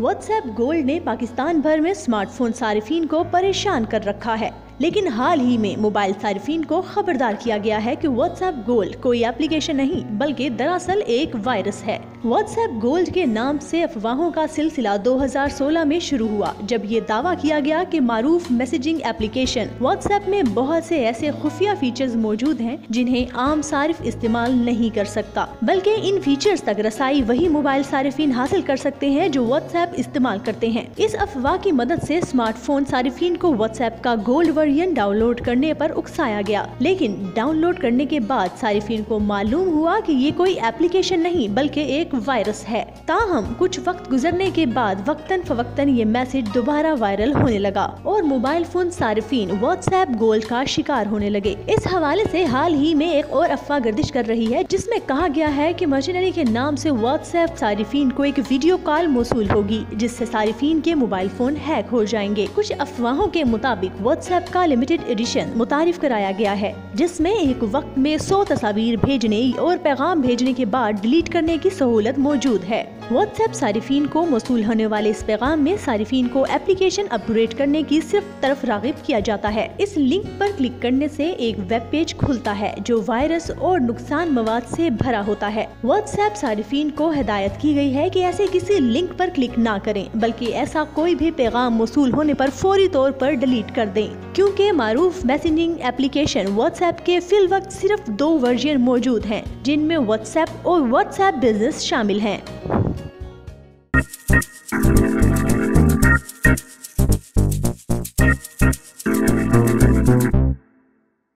WhatsApp gold ने पाकिस्तान भर में स्मार्टफोन सारिफीन को परेशान कर रखा है, लेकिन हाल ही में मोबाइल सारिफीन को खबरदार किया गया है कि व्हाट्सएप गोल्ड कोई एप्लीकेशन नहीं बल्कि दरअसल एक वायरस है। व्हाट्सएप गोल्ड के नाम से अफवाहों का सिलसिला 2016 में शुरू हुआ, जब ये दावा किया गया कि मारूफ मैसेजिंग एप्लीकेशन व्हाट्सएप में बहुत से ऐसे खुफिया फीचर्स मौजूद हैं जिन्हें आम सारिफ इस्तेमाल नहीं कर सकता, बल्कि इन फीचर्स तक रसाई वही मोबाइल सारिफीन हासिल कर सकते हैं जो व्हाट्सएप इस्तेमाल करते हैं। इस अफवाह की मदद से स्मार्टफोन सारिफीन को व्हाट्सएप का गोल्ड वर्जन डाउनलोड करने पर उकसाया गया, लेकिन डाउनलोड करने के बाद सारिफीन को मालूम हुआ कि ये कोई एप्लीकेशन नहीं बल्कि एक वायरस है। ताहम कुछ वक्त गुजरने के बाद वक्तन फवक्तन ये मैसेज दोबारा वायरल होने लगा और मोबाइल फोन सारिफीन व्हाट्सएप गोल्ड का शिकार होने लगे। इस हवाले से हाल ही में एक और अफवाह गर्दिश कर रही है, जिसमें कहा गया है कि मशीनरी के नाम से व्हाट्सएप सारिफीन को एक वीडियो कॉल मौसूल होगी, जिससे सारिफीन के मोबाइल फोन हैक हो जाएंगे। कुछ अफवाहों के मुताबिक व्हाट्सएप का लिमिटेड एडिशन मुतारिफ कराया गया है, जिसमें एक वक्त में 100 तस्वीर भेजने और पैगाम भेजने के बाद डिलीट करने की सहूलत मौजूद है। व्हाट्सएप सारिफीन को मौसूल होने वाले इस पैगाम में सारिफीन को एप्लीकेशन अपग्रेड करने की सिर्फ तरफ रागिब किया जाता है। इस लिंक पर क्लिक करने से एक वेब पेज खुलता है जो वायरस और नुकसान मवाद से भरा होता है। व्हाट्सएप सारिफीन को हिदायत की गई है कि ऐसे किसी लिंक पर क्लिक ना करें, बल्कि ऐसा कोई भी पैगाम मौसूल होने पर फौरी तौर पर डिलीट कर दें, क्योंकि मारूफ मैसेजिंग एप्लीकेशन व्हाट्सएप के फिल वक्त सिर्फ 2 वर्जन मौजूद हैं, जिनमें व्हाट्सएप और व्हाट्सएप बिजनेस शामिल हैं।